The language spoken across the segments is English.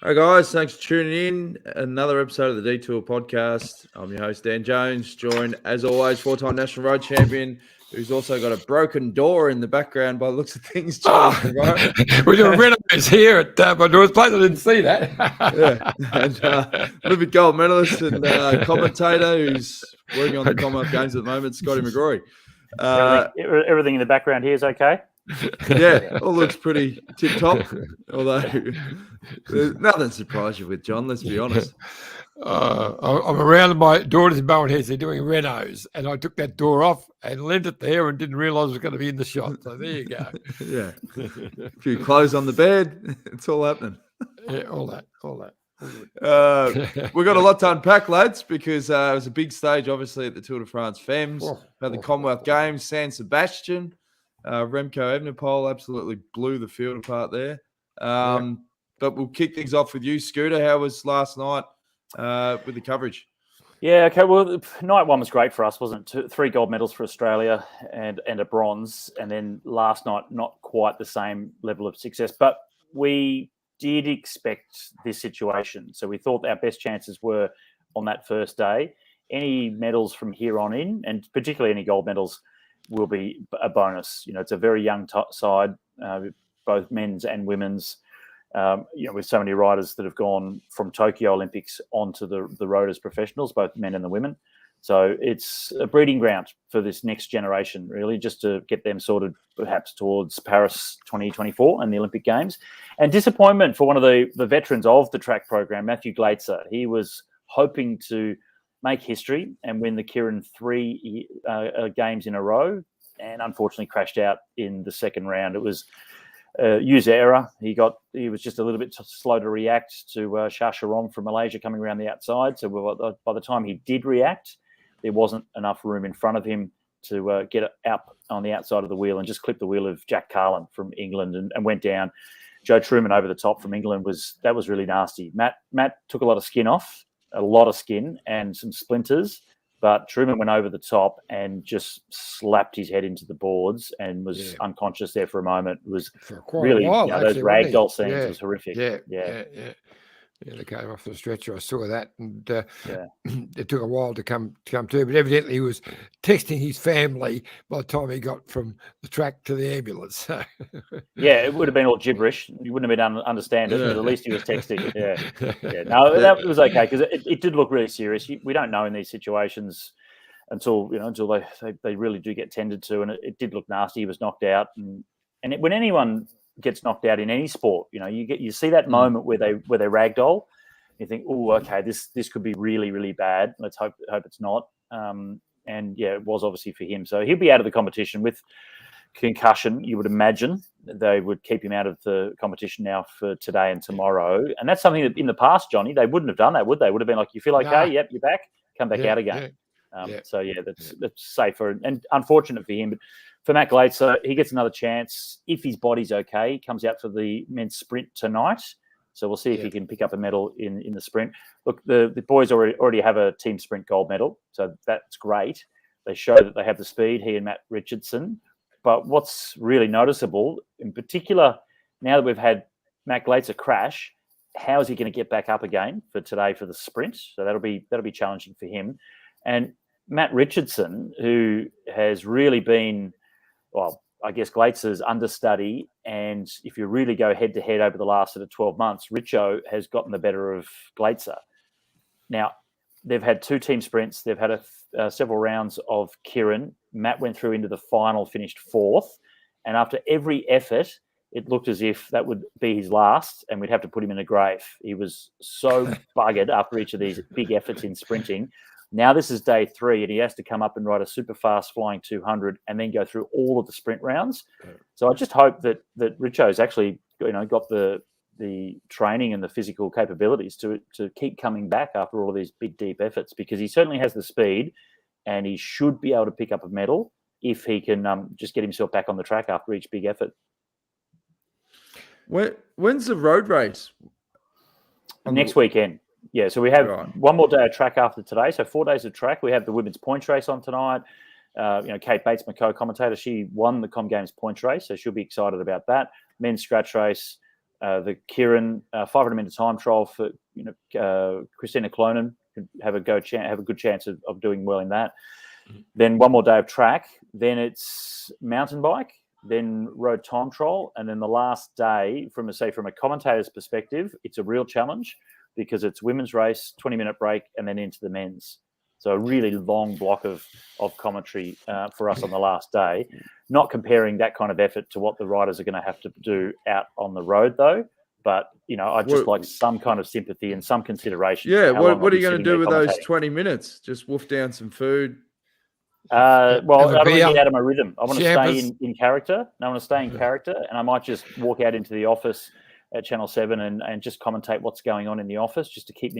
Hi guys, thanks for tuning in. Another episode of the Detour podcast. I'm your host Dan Jones, joined as always four-time national road champion, who's also got a broken door in the background by the looks of things. Johnny McGrory. We're doing renovations here at my daughter's place. I didn't see that. Yeah, and Olympic gold medalist and commentator who's working on the Commonwealth Games at the moment, Scotty McGrory. Everything in the background here is okay. Yeah, all looks pretty tip-top, although there's nothing surprised you with, John, let's be honest. I'm around my daughter's in Bowen Heads. They're doing renos, and I took that door off and lent it there and didn't realise it was going to be in the shot. So there you go. Yeah. A few clothes on the bed. It's all happening. Yeah, all that. We've got a lot to unpack, lads, because it was a big stage, obviously, at the Tour de France Femmes. Had the Commonwealth Games, San Sebastián. Remco Evenepoel absolutely blew the field apart there. But we'll kick things off with you, Scooter. How was last night with the coverage? Yeah, okay. Well, night one was great for us, wasn't it? 3 gold medals for Australia and a bronze. And then last night, not quite the same level of success. But we did expect this situation. So we thought our best chances were on that first day. Any medals from here on in, and particularly any gold medals, will be a bonus. You know, it's a very young side, both men's and women's. With so many riders that have gone from Tokyo Olympics onto the road as professionals, both men and the women. So it's a breeding ground for this next generation, really, just to get them sorted perhaps towards Paris 2024 and the Olympic Games. And disappointment for one of the veterans of the track program, Matthew Glaetzer. He was hoping to make history and win the Kirin 3 games in a row, and unfortunately crashed out in the second round. It was user error. He was just a little bit slow to react to Shasharom from Malaysia coming around the outside. So by the time he did react, there wasn't enough room in front of him to get up on the outside of the wheel and just clip the wheel of Jack Carlin from England and went down. Joe Truman over the top from England was really nasty. Matt took a lot of skin and some splinters, but Truman went over the top and just slapped his head into the boards and was unconscious there for a moment. It was really those ragdoll scenes. It was horrific. Yeah. Yeah, they came off the stretcher. I saw that, and it took a while to come to. But evidently, he was texting his family by the time he got from the track to the ambulance. Yeah, it would have been all gibberish. You wouldn't have been able to understand it, but at least he was texting. Yeah. No, that was okay because it did look really serious. We don't know in these situations until they really do get tended to, and it did look nasty. He was knocked out, and when anyone gets knocked out in any sport, you see that moment where they ragdoll. You think, oh, okay, this could be really, really bad. Let's hope it's not. It was obviously for him. So he'll be out of the competition with concussion. You would imagine they would keep him out of the competition now for today and tomorrow. And that's something that in the past, Johnny, they wouldn't have done that, would they? Would have been like, you feel okay? Yep, you're back. Come back out again. So that's safer and unfortunate for him. But for Matt Glaetzer, he gets another chance if his body's okay. He comes out for the men's sprint tonight. So we'll see if he can pick up a medal in the sprint. Look, the boys already have a team sprint gold medal, so that's great. They show that they have the speed, he and Matt Richardson. But what's really noticeable, in particular, now that we've had Matt Glaetzer crash, how is he going to get back up again for today for the sprint? So that'll be challenging for him. And Matt Richardson, who has really been, well, I guess Glaetzer's understudy, and if you really go head-to-head over the last 12 months, Richo has gotten the better of Glaetzer. Now, they've had 2 team sprints. They've had several rounds of Kirin. Matt went through into the final, finished 4th, and after every effort, it looked as if that would be his last, and we'd have to put him in a grave. He was so buggered after each of these big efforts in sprinting. Now this is day 3, and he has to come up and ride a super fast flying 200 and then go through all of the sprint rounds. So I just hope that Richo's actually got the training and the physical capabilities to keep coming back after all of these big, deep efforts, because he certainly has the speed and he should be able to pick up a medal if he can just get himself back on the track after each big effort. When's the road race? Next weekend. Yeah, so we have one more day of track after today. So 4 days of track. We have the women's points race on tonight. Kate Bates, my co-commentator, she won the Com Games points race, so she'll be excited about that. Men's scratch race the Kieran 500-meter time trial for Christina Clonan could have a good chance of doing well in that. Then one more day of track. Then it's mountain bike. Then road time trial, and then the last day, from a commentator's perspective, it's a real challenge because it's women's race, 20-minute break, and then into the men's. So a really long block of commentary for us on the last day. Not comparing that kind of effort to what the riders are going to have to do out on the road, though. But I just like some kind of sympathy and some consideration. Yeah, what are you going to do with those 20 minutes? Just wolf down some food. I don't want to get out of my rhythm. I want to stay in character. And I want to stay in character, and I might just walk out into the office at Channel 7 and just commentate what's going on in the office, just to keep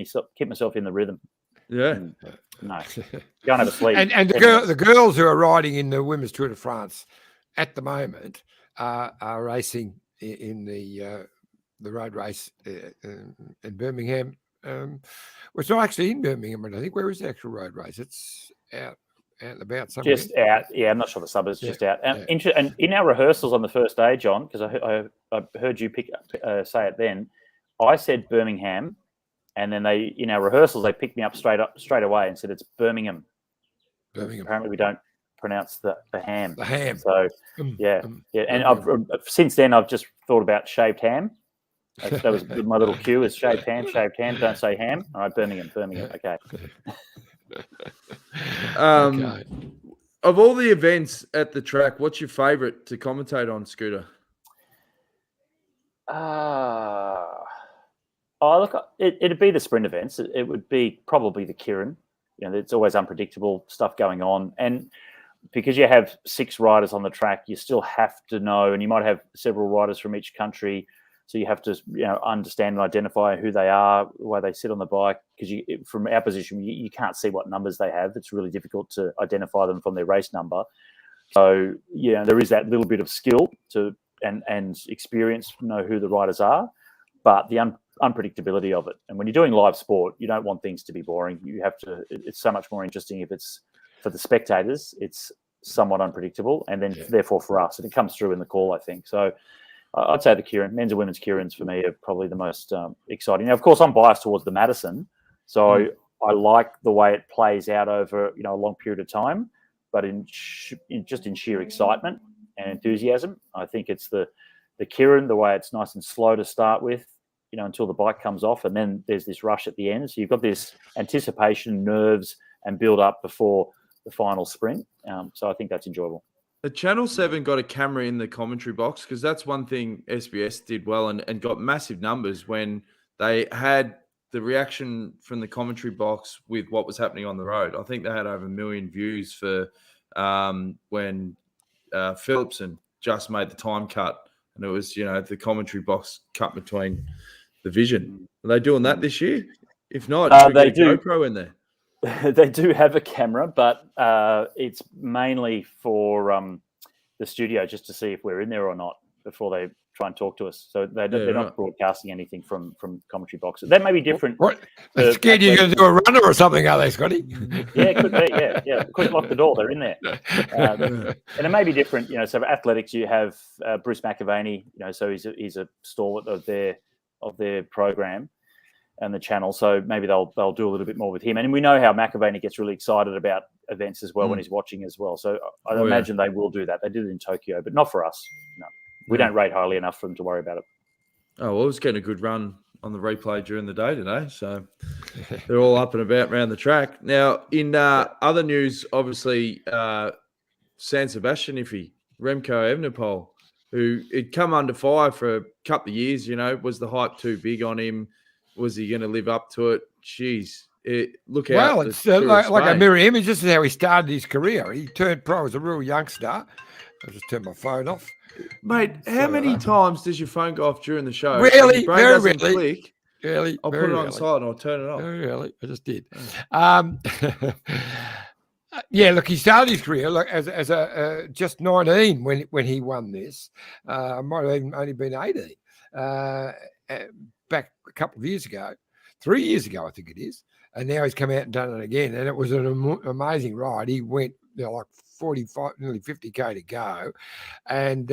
myself in the rhythm. Yeah. No, go and have a sleep. And the girls who are riding in the Women's Tour de France at the moment are racing in the road race in Birmingham. It's not actually in Birmingham, I think. Where is the actual road race? It's out and about somewhere. Just out. Yeah, I'm not sure the suburbs. Just out. And in our rehearsals on the first day, John, because I heard you say it then, I said Birmingham, and then in our rehearsals they picked me up straight away and said it's Birmingham. Birmingham. Apparently we don't pronounce the ham. The ham. So yeah. And I've since then I've just thought about shaved ham. That was my little cue: is shaved ham. Don't say ham. All right, Birmingham. Okay. Okay. Of all the events at the track, what's your favourite to commentate on, Scooter? Look, it'd be the sprint events. It would be probably the Kieran. It's always unpredictable stuff going on, and because you have 6 riders on the track, you still have to know, and you might have several riders from each country. So you have to, understand and identify who they are, why they sit on the bike. Because from our position, you can't see what numbers they have. It's really difficult to identify them from their race number. So there is that little bit of skill and experience to know who the riders are, but the unpredictability of it. And when you're doing live sport, you don't want things to be boring. You have to. It's so much more interesting if it's for the spectators. It's somewhat unpredictable, and then therefore for us, and it comes through in the call, I think. So. I'd say the Kieran, men's and women's Kierans for me are probably the most exciting. Now, of course, I'm biased towards the Madison, so I like the way it plays out over a long period of time. But in sheer excitement and enthusiasm, I think it's the Kieran, the way it's nice and slow to start with, until the bike comes off, and then there's this rush at the end. So you've got this anticipation, nerves, and build up before the final sprint. So I think that's enjoyable. The Channel 7 got a camera in the commentary box, because that's one thing SBS did well and got massive numbers when they had the reaction from the commentary box with what was happening on the road. I think they had over 1 million views for when Phillipson just made the time cut, and it was, the commentary box cut between the vision. Are they doing that this year? If not, they do. GoPro in there. They do have a camera, but it's mainly for the studio, just to see if we're in there or not before they try and talk to us. So they're not broadcasting anything from commentary boxes. That may be different. What? They're scared you're going to do a runner or something, are they, Scotty? Yeah, it could be. Yeah. Quick, lock the door. They're in there. And it may be different. So for athletics, you have Bruce McAvaney. So he's a stalwart of their program and the channel, so maybe they'll do a little bit more with him. And we know how McAvaney gets really excited about events as well when he's watching as well. So I imagine they will do that. They did it in Tokyo, but not for us. No, we don't rate highly enough for them to worry about it. Oh, well, it was getting a good run on the replay during the day today, so they're all up and about around the track. Now, in other news, obviously, San Sebastián iffy, Remco Evenepoel, who had come under fire for a couple of years, was the hype too big on him? Was he going to live up to it? Jeez. Look out. Well, it's like a mirror image. This is how he started his career. He turned pro as a real youngster. I just turned my phone off. Mate, how many times does your phone go off during the show? Really? Very rarely. Click, really? I'll put it on silent or turn it off. Very rarely. I just did. Yeah, look, he started his career as a just 19 when he won this. Might have even only been 18. Back a couple of years ago, 3 years ago, I think it is. And now he's come out and done it again. And it was an amazing ride. He went like 45, nearly 50K to go, and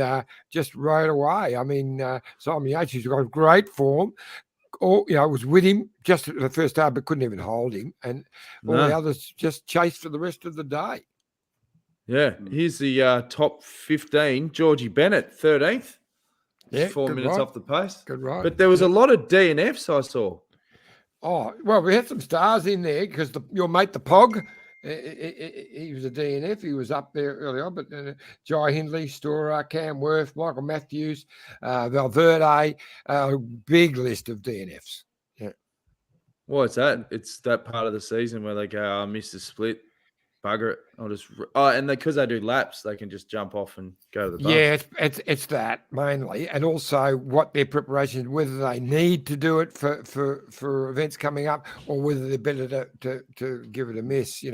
just rode away. I mean, Simon Yates has got great form. Was with him just at the first start, but couldn't even hold him. And all the others just chased for the rest of the day. Yeah, here's the top 15. Georgie Bennett, 13th. Yeah, 4 minutes off the pace. Good ride. But there was a lot of DNFs I saw. Oh, well, we had some stars in there because your mate, the Pog, he was a DNF. He was up there early on, but Jai Hindley, Storer, Cam Worth, Michael Matthews, Valverde, big list of DNFs. Yeah. Well, it's that. It's that part of the season where they go, I missed a split. Bugger it. I'll just and because they do laps, they can just jump off and go to the bus. Yeah, it's that mainly, and also what their preparation, whether they need to do it for events coming up, or whether they're better to give it a miss.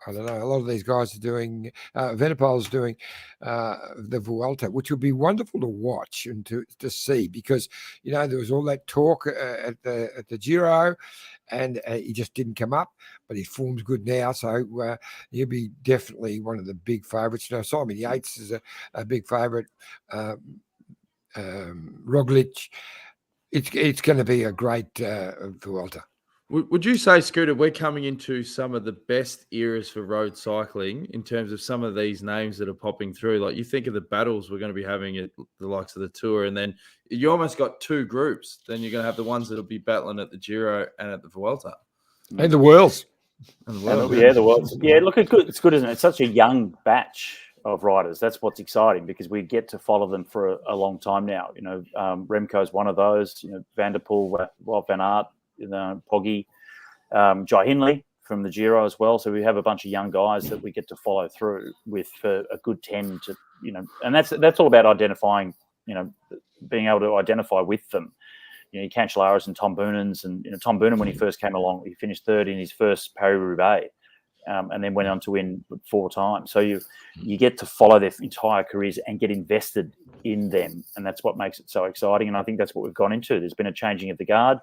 I don't know. A lot of these guys are doing. Evenepoel's doing the Vuelta, which would be wonderful to watch and to see, because there was all that talk at the Giro, and he just didn't come up. But his form's good now, so he'll be definitely one of the big favourites. Simon Yates is a big favourite. Roglic. It's going to be a great Vuelta. Would you say, Scooter, we're coming into some of the best eras for road cycling in terms of some of these names that are popping through? Like, you think of the battles we're going to be having at the likes of the Tour, and then you almost got two groups. Then you're going to have the ones that will be battling at the Giro and at the Vuelta. And the Worlds. The Worlds. Yeah, look, it's good, isn't it? It's such a young batch of riders. That's what's exciting, because we get to follow them for a long time now. Remco's one of those. Van der Poel, Wout van Aert, Poggy, Jai Hindley from the Giro as well. So we have a bunch of young guys that we get to follow through with for a good 10 to, and that's all about identifying, being able to identify with them. Cancellara's and Tom Boonan's, and Tom Boonan, when he first came along, he finished third in his first Paris-Roubaix, and then went on to win 4 times. So you get to follow their entire careers and get invested in them, and that's what makes it so exciting. And I think that's what we've gone into. There's been a changing of the guard.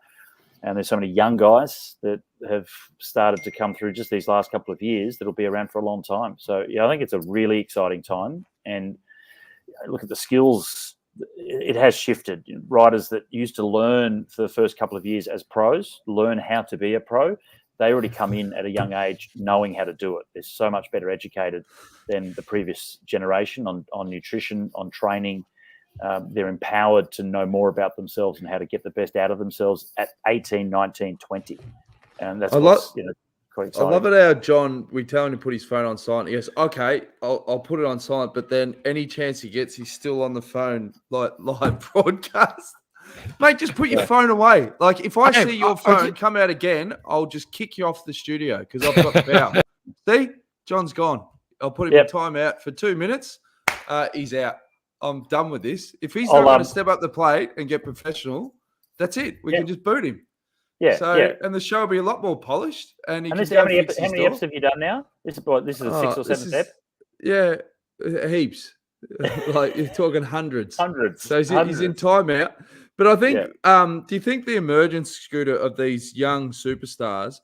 And there's so many young guys that have started to come through just these last couple of years that'll be around for a long time. So, I think it's a really exciting time. And look at the skills. It has shifted. Riders that used to learn for the first couple of years as pros, learn how to be a pro, they already come in at a young age knowing how to do it. They're so much better educated than the previous generation on nutrition, on training. They're empowered to know more about themselves and how to get the best out of themselves at 18, 19, 20. And that's quite exciting. I love it how John, we tell him to put his phone on silent. He goes, okay, I'll put it on silent. But then any chance he gets, he's still on the phone, like live broadcast. Mate, just put your phone away. Like, if I see your phone come out again, I'll just kick you off the studio because I've got the power. See? John's gone. I'll put him in timeout for 2 minutes. He's out. I'm done with this. If he's not going to step up the plate and get professional, that's it. We can just boot him. And the show will be a lot more polished. And how many eps have you done now? This is a 6th or 7th step. Yeah, heaps. Like, you're talking hundreds. So he's in timeout. But I think, do you think the emergence, Scooter, of these young superstars,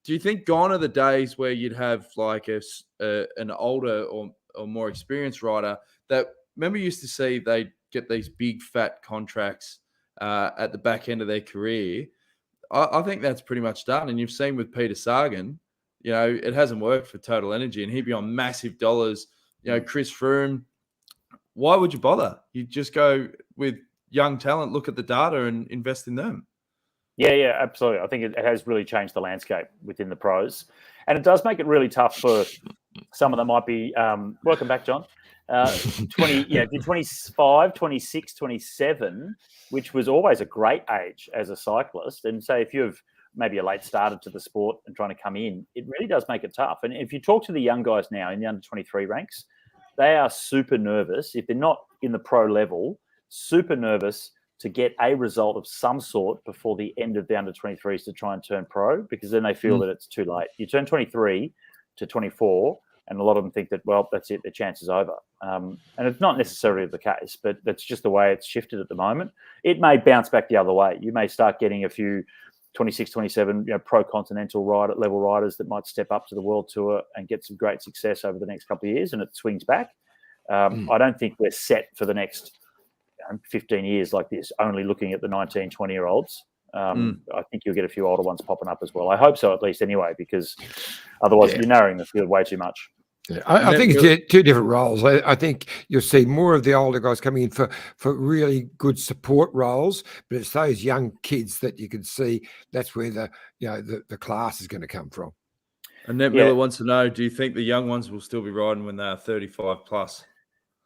do you think gone are the days where you'd have like an older or more experienced rider that, remember, you used to see they get these big fat contracts at the back end of their career? I think that's pretty much done. And you've seen with Peter Sagan, it hasn't worked for Total Energy, and he'd be on massive dollars. Chris Froome, why would you bother? You just go with young talent, look at the data and invest in them. Yeah, absolutely. I think it has really changed the landscape within the pros. And it does make it really tough for someone that might be, welcome back, John, 25, 26, 27, which was always a great age as a cyclist. And say if you've maybe a late starter to the sport and trying to come in, it really does make it tough. And if you talk to the young guys now in the under 23 ranks, they are super nervous. If they're not in the pro level, super nervous to get a result of some sort before the end of the under 23s to try and turn pro, because then they feel that it's too late. You turn 23 to 24, and a lot of them think that, well, that's it, their chance is over. And it's not necessarily the case, but that's just the way it's shifted at the moment. It may bounce back the other way. You may start getting a few 26, 27, pro-continental level riders that might step up to the World Tour and get some great success over the next couple of years, and it swings back. I don't think we're set for the next 15 years like this, only looking at the 19, 20-year-olds. I think you'll get a few older ones popping up as well. I hope so, at least anyway, because otherwise you're narrowing the field way too much. Yeah, I think it's two different roles. I think you'll see more of the older guys coming in for really good support roles, but it's those young kids that you can see that's where the class is going to come from. Annette Miller wants to know, do you think the young ones will still be riding when they are 35 plus?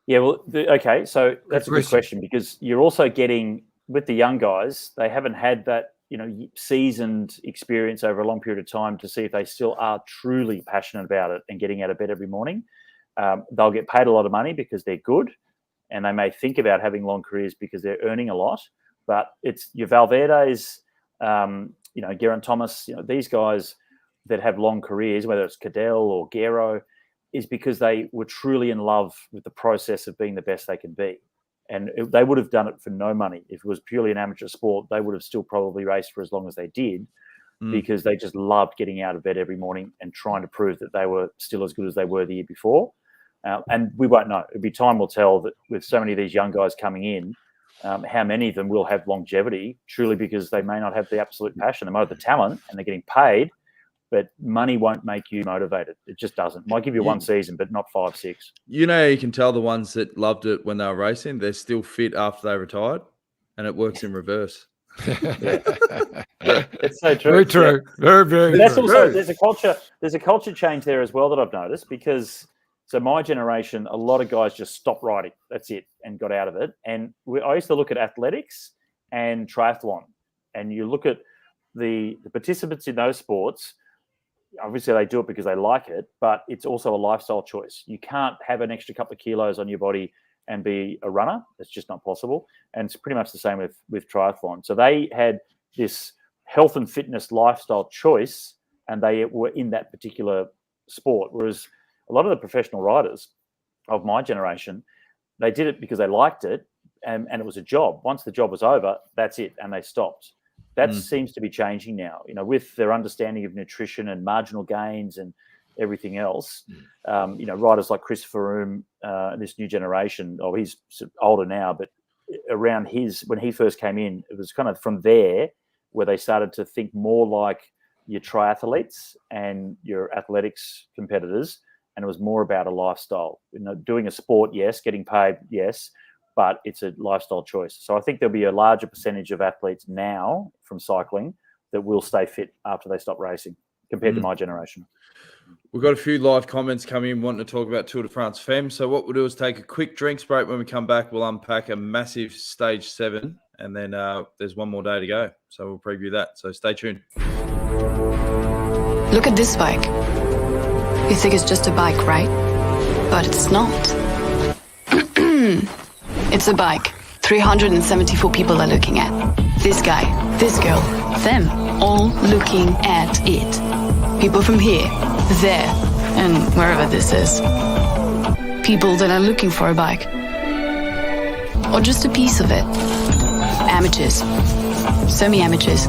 Yeah, well, okay, so that's a good question, because you're also getting, with the young guys, they haven't had that seasoned experience over a long period of time to see if they still are truly passionate about it and getting out of bed every morning. They'll get paid a lot of money because they're good, and they may think about having long careers because they're earning a lot. But it's your Valverde's, Geraint Thomas, these guys that have long careers, whether it's Cadell or Gero, is because they were truly in love with the process of being the best they can be. And they would have done it for no money. If it was purely an amateur sport, they would have still probably raced for as long as they did, because they just loved getting out of bed every morning and trying to prove that they were still as good as they were the year before. And we won't know. It'll be time will tell that with so many of these young guys coming in, how many of them will have longevity, truly because they may not have the absolute passion. They might have the talent and they're getting paid, but money won't make you motivated. It just doesn't. It might give you one season, but not 5, 6. You can tell the ones that loved it when they were racing, they're still fit after they retired, and it works in reverse. It's so true. Very true. Very, very. But that's true. also there's a culture change there as well that I've noticed, because my generation, a lot of guys just stopped riding. That's it, and got out of it. And I used to look at athletics and triathlon, and you look at the participants in those sports. Obviously, they do it because they like it, but it's also a lifestyle choice. You can't have an extra couple of kilos on your body and be a runner. It's just not possible. And it's pretty much the same with triathlon. So they had this health and fitness lifestyle choice, and they were in that particular sport. Whereas a lot of the professional riders of my generation, they did it because they liked it, and it was a job. Once the job was over, that's it, and they stopped. That seems to be changing now, with their understanding of nutrition and marginal gains and everything else. Riders like Christopher Froome, this new generation, he's older now, but around when he first came in, it was kind of from there where they started to think more like your triathletes and your athletics competitors. And it was more about a lifestyle, doing a sport, yes, getting paid, yes, but it's a lifestyle choice. So I think there'll be a larger percentage of athletes now from cycling that will stay fit after they stop racing compared to my generation. We've got a few live comments coming in wanting to talk about Tour de France Femmes. So what we'll do is take a quick drinks break. When we come back, we'll unpack a massive stage 7, and then there's one more day to go. So we'll preview that. So stay tuned. Look at this bike. You think it's just a bike, right? But it's not. It's a bike 374 people are looking at. This guy, this girl, them, all looking at it. People from here, there, and wherever this is. People that are looking for a bike. Or just a piece of it. Amateurs, semi-amateurs,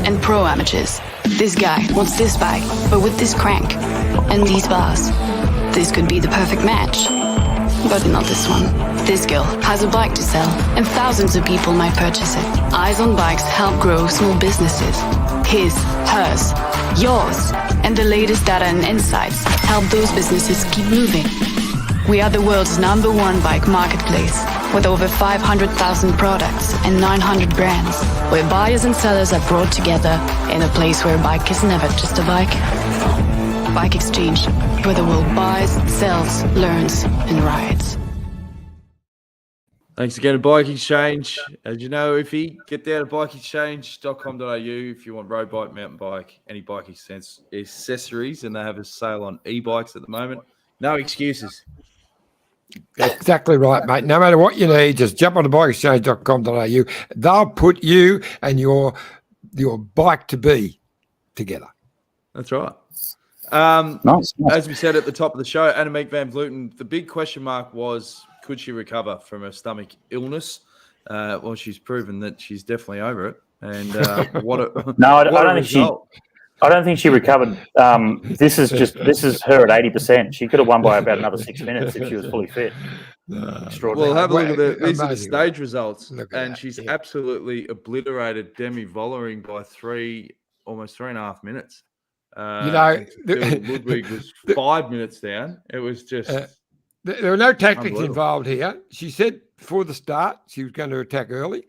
and pro-amateurs. This guy wants this bike, but with this crank and these bars. This could be the perfect match. But not this one. This girl has a bike to sell, and thousands of people might purchase it. Eyes on Bikes help grow small businesses. His, hers, yours, and the latest data and insights help those businesses keep moving. We are the world's #1 bike marketplace, with over 500,000 products and 900 brands, where buyers and sellers are brought together in a place where a bike is never just a bike. Bike Exchange, where the world buys, sells, learns, and rides. Thanks again to Bike Exchange. As you know, Iffy, get down to bikeexchange.com.au if you want road bike, mountain bike, any bike accessories, and they have a sale on e-bikes at the moment. No excuses. Exactly right, mate. No matter what you need, just jump on to bikeexchange.com.au. They'll put you and your bike to be together. That's right. Nice. As we said at the top of the show, Annemiek van Vleuten, the big question mark was, could she recover from her stomach illness? Well, she's proven that she's definitely over it. And what a No, I what a don't think she. result. I don't think she recovered. This is her at 80%. She could have won by about another 6 minutes if she was fully fit. Extraordinary. Well, have a look at these are the Amazing. stage results, Look at and that, she's yeah. absolutely obliterated Demi Vollering by almost 3.5 minutes. And Ludwig was 5 minutes down. It was just there were no tactics unbelievable. involved here. She said before the start she was going to attack early.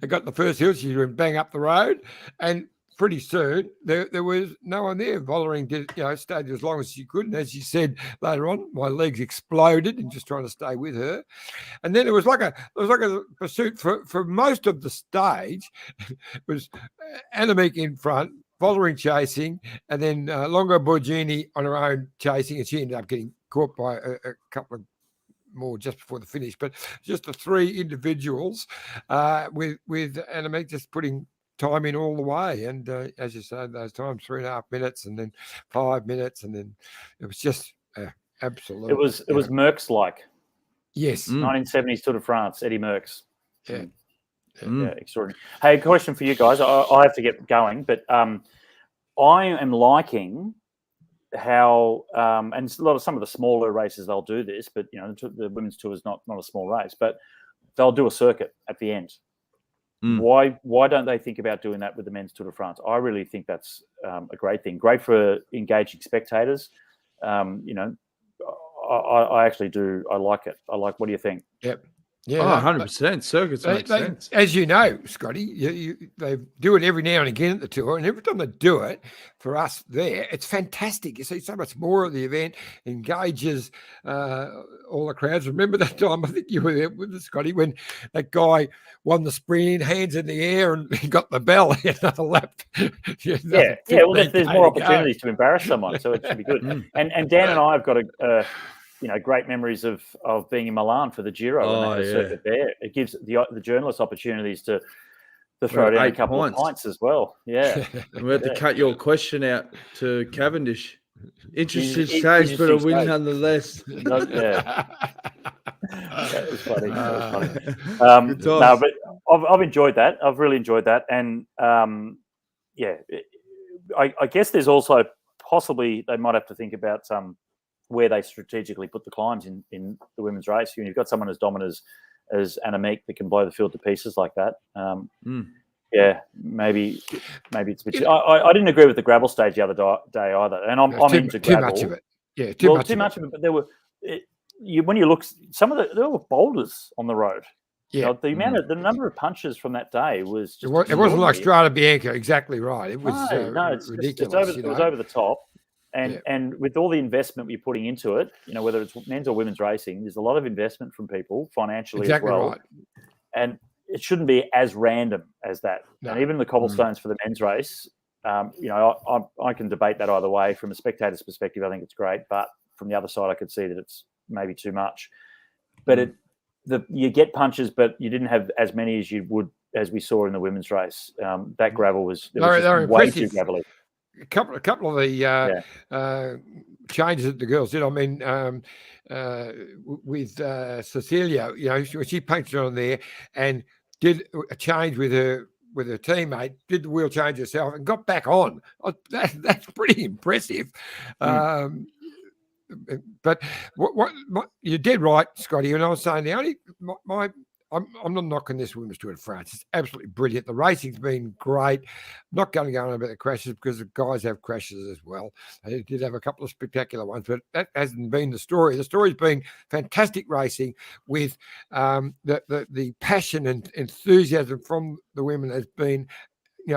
They got the first hill. She went bang up the road, and pretty soon there was no one there. Vollering did, stayed as long as she could, and as she said later on, my legs exploded and just trying to stay with her. And then it was like a pursuit for most of the stage. It was Annemiek in front, Vollering chasing, and then Longo Borghini on her own chasing, and she ended up getting caught by a couple of more just before the finish. But just the three individuals with Annemiek just putting time in all the way, and as you said, those times 3.5 minutes, and then 5 minutes, and then it was just absolutely. It was Merckx like. Yes, 1970s Tour de France, Eddie Merckx. Yeah. Yeah, extraordinary. Hey, question for you guys. I have to get going, but I am liking how and some of the smaller races they'll do this, but the women's tour is not a small race, but they'll do a circuit at the end. Why don't they think about doing that with the men's Tour de France? I really think that's a great thing. Great for engaging spectators. I actually do. I like it. What do you think? Yep. Yeah, 100%. Circuits make sense. As you know, Scotty, they do it every now and again at the tour, and every time they do it, for us there, it's fantastic. You see so much more of the event, engages all the crowds. Remember that time, I think you were there with us, Scotty, when that guy won the sprint, hands in the air, and he got the bell, he had another lap. Yeah. Well, there's more opportunities to embarrass someone, so it should be good. And Dan and I have got great memories of being in Milan for the Giro and the circuit there. It gives the journalists opportunities to throw down a couple of pints as well. Yeah. We had to cut your question out to Cavendish. Interesting stage, but a win nonetheless. That was funny. No, but I've enjoyed that. I've really enjoyed that. And I guess there's also possibly they might have to think about where they strategically put the climbs in the women's race. You've got someone as dominant as Annemiek that can blow the field to pieces like that. Yeah, maybe it's a bit. I didn't agree with the gravel stage the other day either, and I'm into gravel. Too much of it. Yeah, too much of it. But there were when you look, there were boulders on the road. Yeah, the number of punches from that day was. Just it wasn't like Strada Bianca. Exactly right. It was it's ridiculous. It was over the top. And with all the investment we're putting into it, whether it's men's or women's racing, there's a lot of investment from people financially as well. Right. And it shouldn't be as random as that. No. And even the cobblestones for the men's race, I can debate that either way. From a spectator's perspective, I think it's great. But from the other side, I could see that it's maybe too much. But you get punches, but you didn't have as many as you would as we saw in the women's race. That gravel was way too gravelly. A couple of the changes that the girls did. I mean, with Cecilia, when she punched on there and did a change with her teammate, did the wheel change herself and got back on. That's pretty impressive. But what you're dead right, Scotty. And I was saying I'm not knocking this women's Tour de France. It's absolutely brilliant. The racing's been great. I'm not going to go on about the crashes because the guys have crashes as well. They did have a couple of spectacular ones, but that hasn't been the story. The story's been fantastic racing with the passion and enthusiasm from the women has been,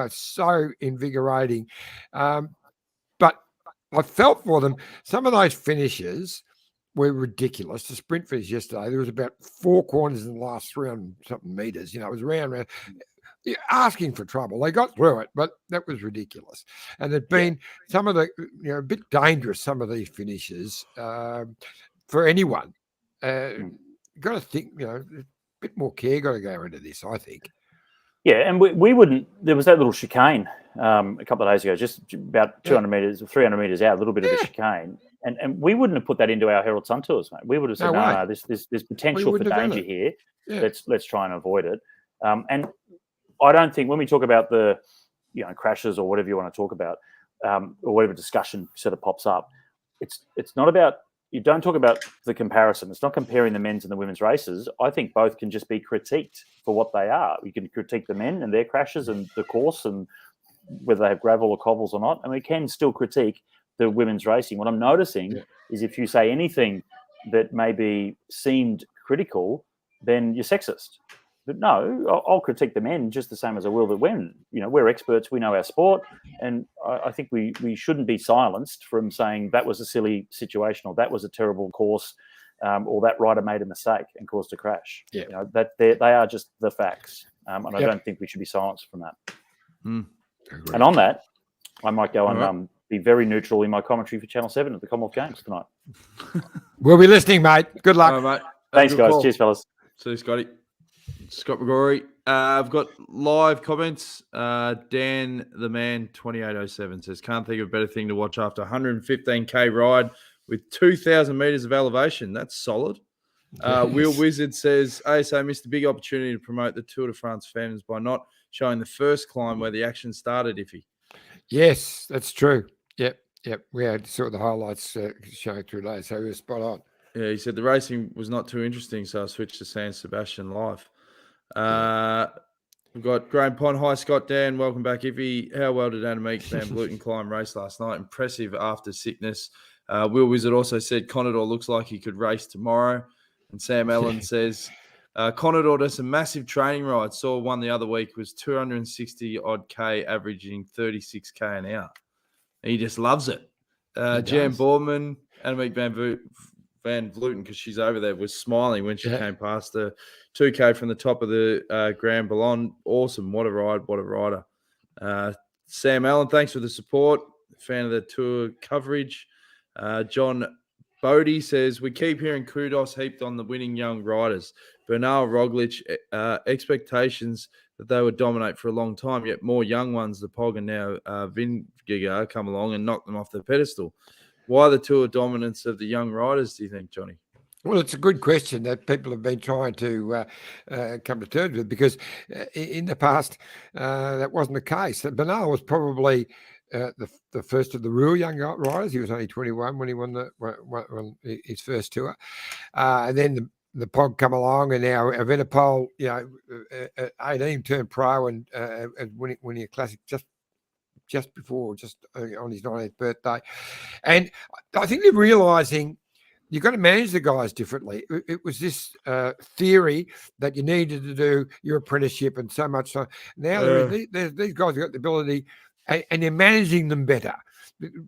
so invigorating. But I felt for them. Some of those finishes were ridiculous. The sprint finish yesterday, there was about 4 corners in the last 300-something meters. It was round. You're asking for trouble. They got through it, but that was ridiculous. And there'd been some of the, a bit dangerous, some of these finishes for anyone. Got to think, a bit more care got to go into this, I think. Yeah, and we wouldn't. There was that little chicane a couple of days ago, just about 200 meters, 300 meters out, a little bit of a chicane. And we wouldn't have put that into our Herald Sun tours, mate. We would have said, no, there's potential for danger here. Yeah. Let's try and avoid it. And I don't think when we talk about the, crashes or whatever you want to talk about, or whatever discussion sort of pops up, it's not about, you don't talk about the comparison. It's not comparing the men's and the women's races. I think both can just be critiqued for what they are. You can critique the men and their crashes and the course and whether they have gravel or cobbles or not, and we can still critique the women's racing. What I'm noticing is if you say anything that maybe seemed critical, then you're sexist. But no, I'll critique the men just the same as I will the women. We're experts, we know our sport, and I think we shouldn't be silenced from saying that was a silly situation or that was a terrible course, or that rider made a mistake and caused a crash. Yeah. That they are just the facts, and I don't think we should be silenced from that. And on that, I might go and be very neutral in my commentary for Channel 7 at the Commonwealth Games tonight. We'll be listening, mate. Good luck. All right, mate. Thanks, guys. Call. Cheers, fellas. See you, Scotty. Scott McGrory. I've got live comments. Dan the Man 2807 says, can't think of a better thing to watch after 115k ride with 2,000 meters of elevation. That's solid. Wheel Wizard says, ASA missed a big opportunity to promote the Tour de France Femmes by not showing the first climb where the action started, Iffy. Yes, that's true. Yep. We had sort of the highlights showing through today, so we were spot on. Yeah, he said the racing was not too interesting, so I switched to San Sebastián live. We've got Graham Pond. Hi, Scott, Dan. Welcome back, Iffy. How well did Annemiek van Vleuten climb race last night? Impressive after sickness. Will Wizard also said Conador looks like he could race tomorrow. And Sam Allen says Conador does some massive training rides. Saw one the other week, was 260 odd K, averaging 36k an hour. He just loves it. Jan Boardman, Annemiek van Vleuten, because she's over there, was smiling when she came past the 2K from the top of the Grand Ballon. Awesome. What a ride. What a rider. Sam Allen, thanks for the support. Fan of the tour coverage. John Bodie says, we keep hearing kudos heaped on the winning young riders. Bernal, Roglic, expectations that they would dominate for a long time, yet more young ones, the Pog and now Vingegaard, come along and knock them off the pedestal. Why the tour dominance of the young riders, do you think, Johnny? Well, it's a good question that people have been trying to come to terms with, because in the past that wasn't the case. Bernal was probably the first of the real young riders. He was only 21 when he won his first tour. And then the Pog come along, and now Evenepoel, 18 turned pro and winning a classic just on his 19th birthday. And I think they're realising you've got to manage the guys differently. It was this theory that you needed to do your apprenticeship and so much. So now these guys have got the ability, and they're managing them better.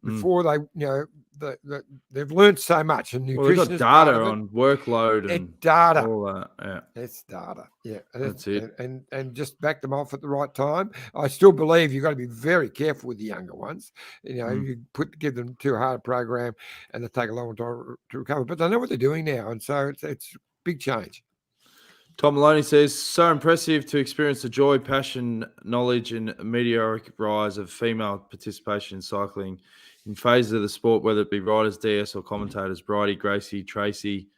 Before they've learned so much, and nutrition. They've got data on workload and data. All that. Yeah, it's data. Yeah, that's it. And just back them off at the right time. I still believe you've got to be very careful with the younger ones. You give them too hard a program, and they take a long time to recover. But they know what they're doing now, and so it's big change. Tom Maloney says, so impressive to experience the joy, passion, knowledge, and meteoric rise of female participation in cycling in phases of the sport, whether it be riders, DS, or commentators. Bridie, Gracie, Tracy,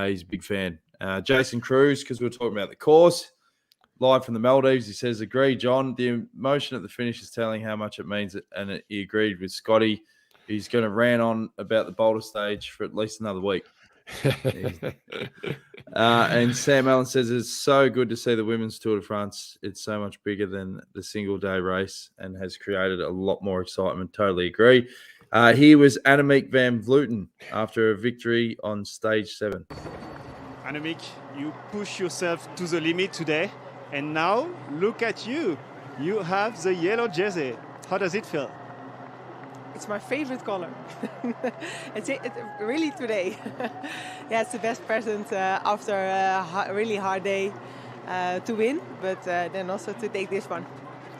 he's a big fan. Jason Cruz, because we were talking about the course, live from the Maldives, he says, agree, John. The emotion at the finish is telling how much it means, and he agreed with Scotty. He's going to rant on about the Boulder stage for at least another week. And Sam Allen says it's so good to see the women's Tour de France. It's so much bigger than the single day race and has created a lot more excitement. Totally agree. Here was Annemiek van Vleuten after a victory on stage 7. Annemiek, you push yourself to the limit today, and now look at you. You have the yellow jersey. How does it feel? It's my favorite color. It's really today. Yeah, it's the best present after a really hard day to win, but then also to take this one.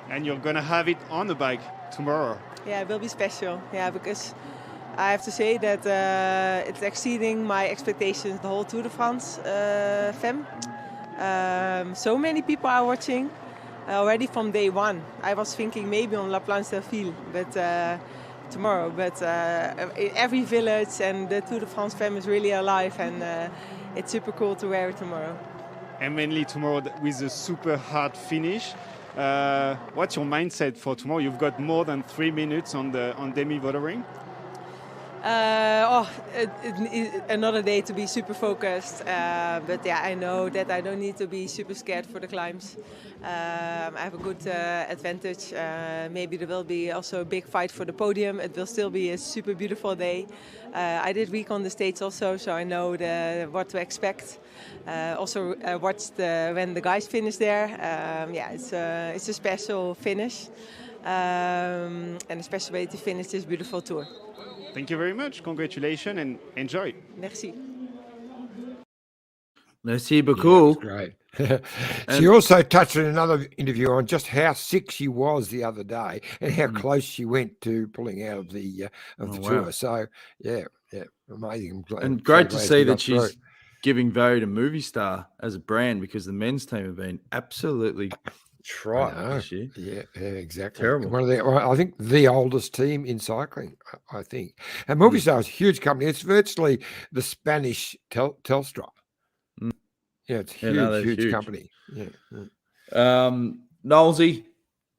And you're going to have it on the bike tomorrow. Yeah, it will be special. Yeah, because I have to say that it's exceeding my expectations, the whole Tour de France Femmes. So many people are watching already from day one. I was thinking maybe on La Planche d'Arfil, but tomorrow, but every village and the Tour de France Femmes is really alive, and it's super cool to wear it tomorrow. And mainly tomorrow with a super hard finish. What's your mindset for tomorrow? You've got more than 3 minutes on Demi Vollering. Another day to be super focused. But yeah, I know that I don't need to be super scared for the climbs. I have a good advantage. Maybe there will be also a big fight for the podium. It will still be a super beautiful day. I did week on the States also, so I know what to expect. Also watched when the guys finish there. It's a special finish. And a special way to finish this beautiful tour. Thank you very much. Congratulations and enjoy. Merci. Merci beaucoup. Yeah, great. She also touched in another interview on just how sick she was the other day and how close she went to pulling out of the tour. Wow. So yeah, amazing. And great to see that she's giving value to Movistar as a brand, because the men's team have been absolutely trite this year. Yeah, exactly. Terrible. I think the oldest team in cycling, I think. And Movistar is a huge company. It's virtually the Spanish Telstra. Yeah, it's huge company. Yeah. Knowlesy,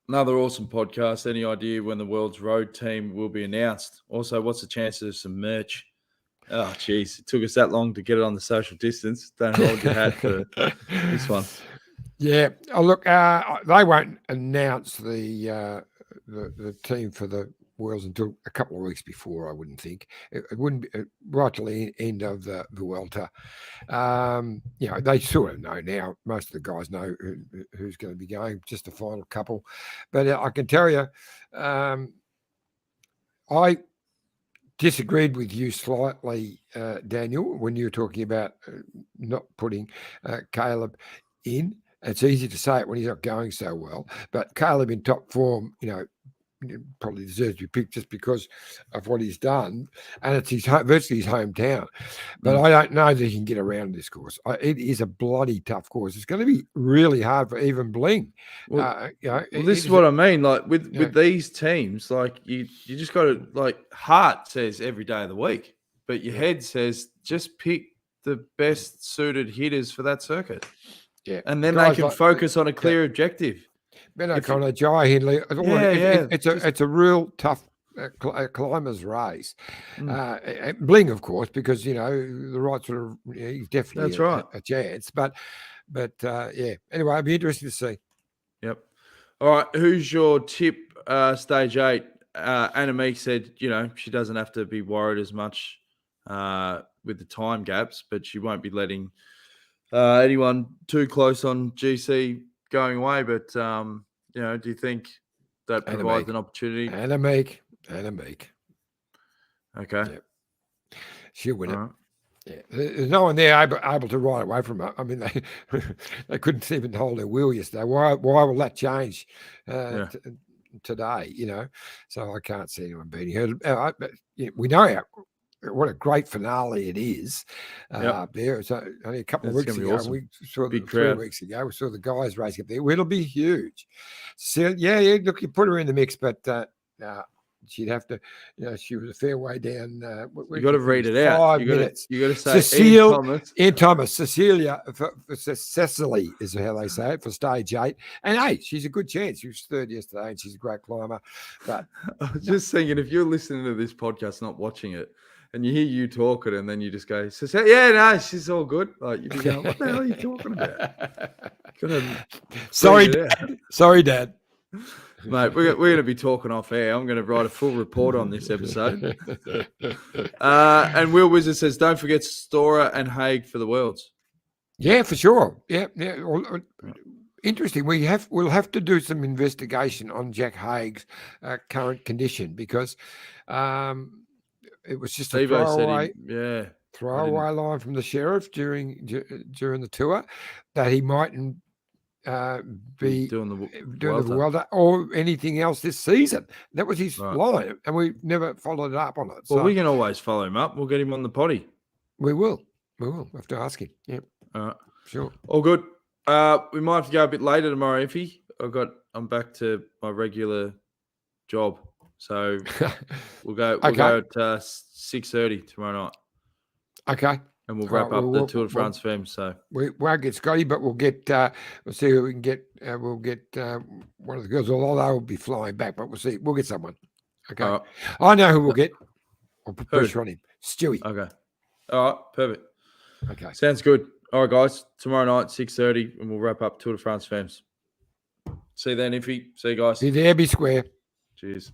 another awesome podcast. Any idea when the world's road team will be announced? Also, what's the chances of some merch? Oh, geez, it took us that long to get it on the social distance. Don't hold your hat for this one. Yeah. Oh, look, they won't announce the team for the Worlds until a couple of weeks before, I wouldn't think. It wouldn't be right till the end of the Vuelta. They sort of know now. Most of the guys know who's going to be going, just the final couple. But I can tell you, I disagreed with you slightly, Daniel, when you were talking about not putting Caleb in. It's easy to say it when he's not going so well, but Caleb in top form, probably deserves to be picked just because of what he's done, and it's virtually his hometown. But I don't know that he can get around this course. It is a bloody tough course. It's going to be really hard for even Bling. This is what I mean. Like with these teams, like you just got to, like, heart says every day of the week, but your head says just pick the best suited hitters for that circuit. Yeah, and then they can focus on a clear objective. Ben O'Connor, Jai Hindley. It's a real tough climber's race. Bling, of course, because the right sort of he's definitely a chance. But Anyway, it'd be interesting to see. Yep. All right. Who's your tip? Stage 8. Annemiek said, she doesn't have to be worried as much with the time gaps, but she won't be letting anyone too close on GC going away. But do you think that provides an opportunity? Annemiek. Okay. Yep. She'll win it. Right. Yeah. There's no one there able to ride away from her. I mean, they couldn't even hold their wheel yesterday. Why will that change today? So I can't see anyone beating her. We know what a great finale it is up there. So only a couple of weeks ago, awesome. We saw 3 weeks ago, we saw the guys racing up there. It'll be huge. So look, you put her in the mix, but she'd have to, she was a fair way down. You got to read it out. 5 minutes. You got to say Ian Thomas, Cecilia, Cecily is how they say it, for stage 8. And hey, she's a good chance. She was third yesterday, and she's a great climber. But I was just thinking, if you're listening to this podcast, not watching it, and you hear you talking, and then you just go, she's all good. Like, you'd be going, what the hell are you talking about? Sorry, Dad. Mate, we're going to be talking off air. I'm going to write a full report on this episode. And Will Wizard says, don't forget Stora and Haig for the Worlds. Yeah, for sure. Yeah. Interesting. We'll have to do some investigation on Jack Haig's current condition, because it was just a throwaway line from the sheriff during the tour that he mightn't be doing the Vuelta or anything else this season. That was his line, and we never followed up on it. Well, we can always follow him up. We'll get him on the potty. We will. Have to ask him. Yeah. All right. Sure. All good. We might have to go a bit later tomorrow, Iffy. I'm back to my regular job. So we'll go at 6:30 tomorrow night. Okay. And we'll wrap up the Tour de France Femmes. So we won't get Scotty, but we'll get. We'll see who we can get. We'll get one of the girls. Although they will be flying back, but we'll see. We'll get someone. Okay. All right. I know who we'll get. I'll put pressure on him. Stewie. Okay. All right. Perfect. Okay. Sounds good. All right, guys. Tomorrow night, 6:30, and we'll wrap up Tour de France Femmes. See you then, Iffy. See you guys. Be there, be square. Cheers.